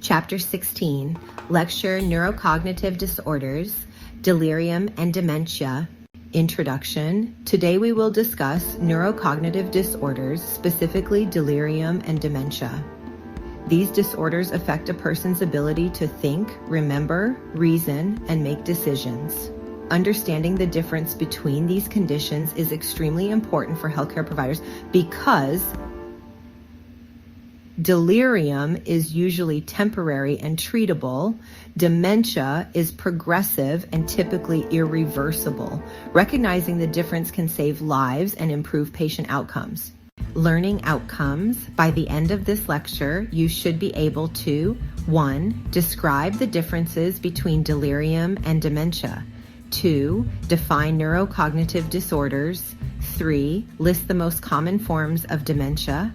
Chapter 16, Lecture Neurocognitive Disorders, Delirium and Dementia. Introduction. Today we will discuss neurocognitive disorders, specifically delirium and dementia. These disorders affect a person's ability to think, remember, reason, and make decisions. Understanding the difference between these conditions is extremely important for healthcare providers because delirium is usually temporary and treatable. Dementia is progressive and typically irreversible. Recognizing the difference can save lives and improve patient outcomes. Learning outcomes. By the end of this lecture, you should be able to 1. Describe the differences between delirium and dementia. 2. Define neurocognitive disorders. 3. List the most common forms of dementia.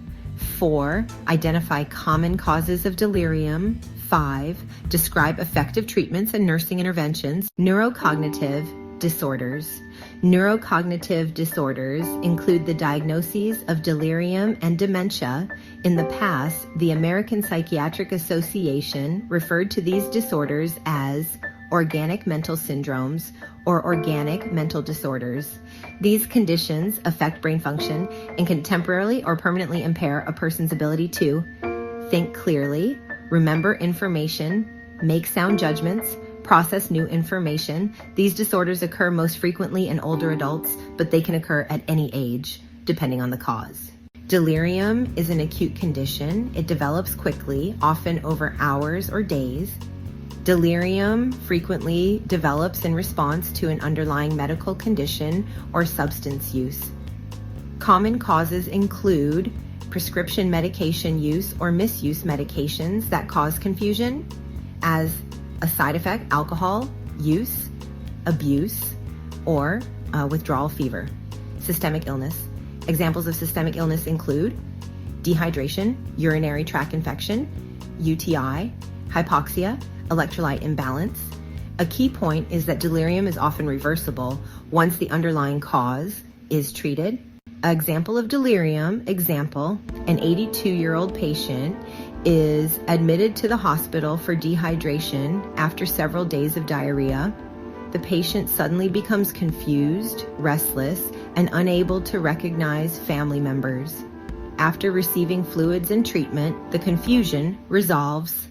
4. Identify common causes of delirium. 5. Describe effective treatments and nursing interventions. Neurocognitive disorders. Neurocognitive disorders include the diagnoses of delirium and dementia. In the past, the American Psychiatric Association referred to these disorders as organic mental syndromes or organic mental disorders. These conditions affect brain function and can temporarily or permanently impair a person's ability to think clearly, remember information, make sound judgments, process new information. These disorders occur most frequently in older adults, but they can occur at any age, depending on the cause. Delirium is an acute condition. It develops quickly, often over hours or days. Delirium frequently develops in response to an underlying medical condition or substance use. Common causes include prescription medication use or misuse medications that cause confusion. As a side effect, alcohol use, abuse, or withdrawal fever. Systemic illness. Examples of systemic illness include dehydration, urinary tract infection, UTI, hypoxia, electrolyte imbalance. A key point is that delirium is often reversible once the underlying cause is treated. An example of delirium, an 82-year-old patient is admitted to the hospital for dehydration after several days of diarrhea. The patient suddenly becomes confused, restless, and unable to recognize family members. After receiving fluids and treatment, the confusion resolves.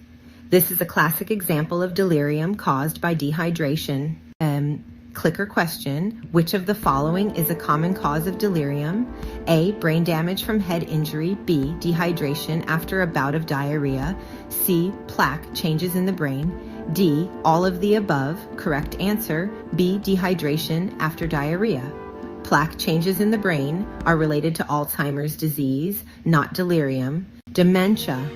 This is a classic example of delirium caused by dehydration. Clicker question: which of the following is a common cause of delirium? A. Brain damage from head injury. B. Dehydration after a bout of diarrhea. C. Plaque changes in the brain. D. All of the above. Correct answer: B. Dehydration after diarrhea. Plaque changes in the brain are related to Alzheimer's disease, not delirium. Dementia.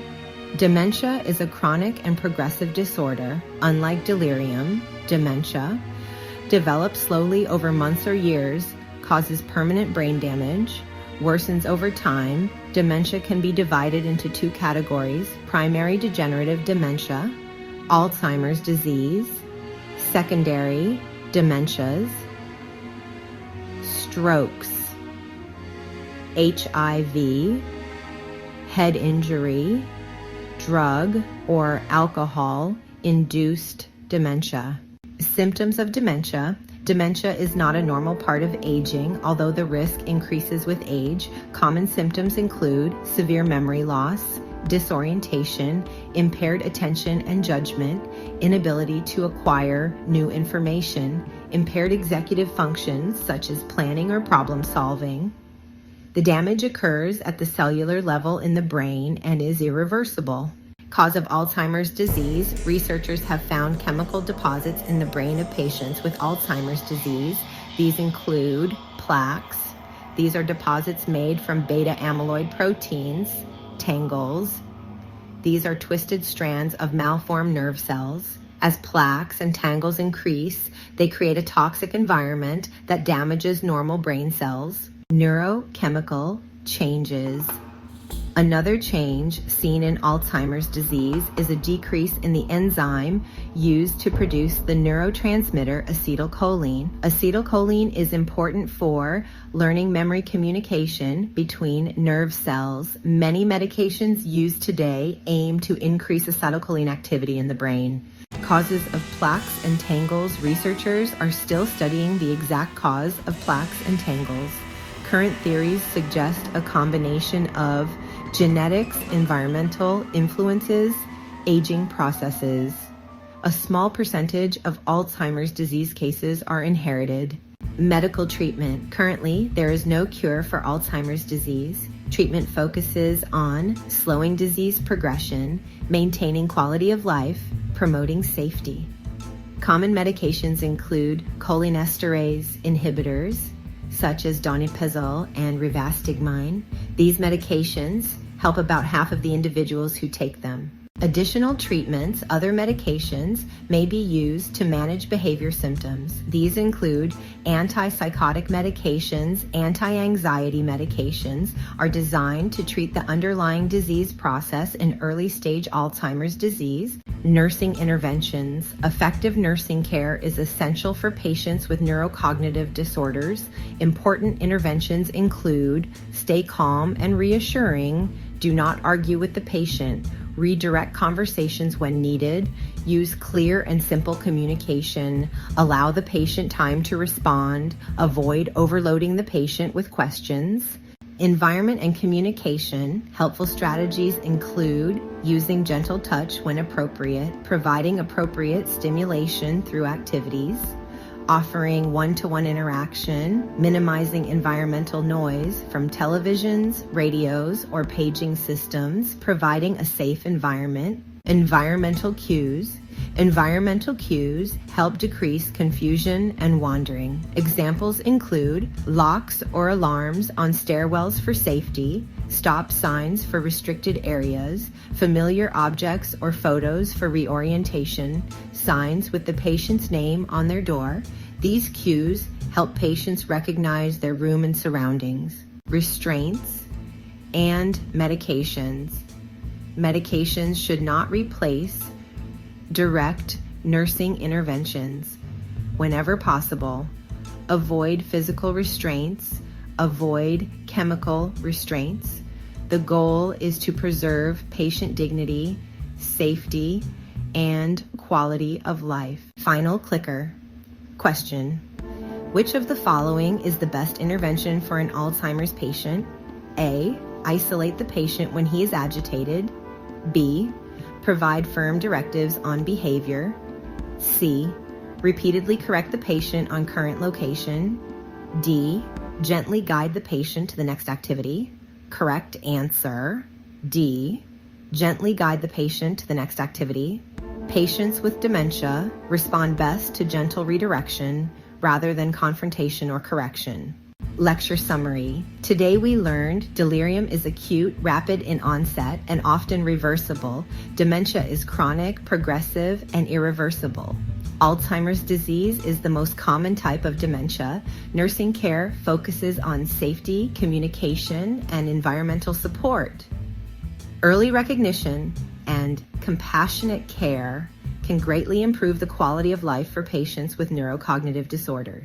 Dementia is a chronic and progressive disorder. Unlike delirium, dementia develops slowly over months or years, causes permanent brain damage, worsens over time. Dementia can be divided into two categories: primary degenerative dementia, Alzheimer's disease, secondary dementias, strokes, HIV, head injury, drug or alcohol-induced dementia. Symptoms of dementia. Dementia is not a normal part of aging, although the risk increases with age. Common symptoms include severe memory loss, disorientation, impaired attention and judgment, inability to acquire new information, impaired executive functions such as planning or problem solving. The damage occurs at the cellular level in the brain and is irreversible. Cause of Alzheimer's disease. Researchers have found chemical deposits in the brain of patients with Alzheimer's disease. These include plaques. These are deposits made from beta amyloid proteins, tangles. These are twisted strands of malformed nerve cells. As plaques and tangles increase, they create a toxic environment that damages normal brain cells. Neurochemical changes. Another change seen in Alzheimer's disease is a decrease in the enzyme used to produce the neurotransmitter acetylcholine. Acetylcholine is important for learning memory communication between nerve cells. Many medications used today aim to increase acetylcholine activity in the brain. Causes of plaques and tangles. Researchers are still studying the exact cause of plaques and tangles. Current theories suggest a combination of genetics, environmental influences, aging processes. A small percentage of Alzheimer's disease cases are inherited. Medical treatment. Currently, there is no cure for Alzheimer's disease. Treatment focuses on slowing disease progression, maintaining quality of life, promoting safety. Common medications include cholinesterase inhibitors, such as donepezil and rivastigmine. These medications help about half of the individuals who take them. Additional treatments, other medications, may be used to manage behavior symptoms. These include antipsychotic medications, anti-anxiety medications are designed to treat the underlying disease process in early stage Alzheimer's disease. Nursing interventions. Effective nursing care is essential for patients with neurocognitive disorders. Important interventions include stay calm and reassuring, do not argue with the patient, redirect conversations when needed, use clear and simple communication, allow the patient time to respond, avoid overloading the patient with questions. Environment and communication. Helpful strategies include using gentle touch when appropriate, providing appropriate stimulation through activities, offering one-to-one interaction, minimizing environmental noise from televisions, radios, or paging systems, providing a safe environment. Environmental cues. Environmental cues help decrease confusion and wandering. Examples include locks or alarms on stairwells for safety, stop signs for restricted areas, familiar objects or photos for reorientation, signs with the patient's name on their door. These cues help patients recognize their room and surroundings. Restraints and medications. Medications should not replace direct nursing interventions. Whenever possible, avoid physical restraints, avoid chemical restraints. The goal is to preserve patient dignity, safety, and quality of life. Final clicker. Question: which of the following is the best intervention for an Alzheimer's patient? A. Isolate the patient when he is agitated. B. Provide firm directives on behavior. C. Repeatedly correct the patient on current location. D. Gently guide the patient to the next activity. Correct answer. D. Gently guide the patient to the next activity. Patients with dementia respond best to gentle redirection rather than confrontation or correction. Lecture summary. Today we learned delirium is acute, rapid in onset, and often reversible. Dementia is chronic, progressive, and irreversible. Alzheimer's disease is the most common type of dementia. Nursing care focuses on safety, communication, and environmental support. Early recognition and compassionate care can greatly improve the quality of life for patients with neurocognitive disorders.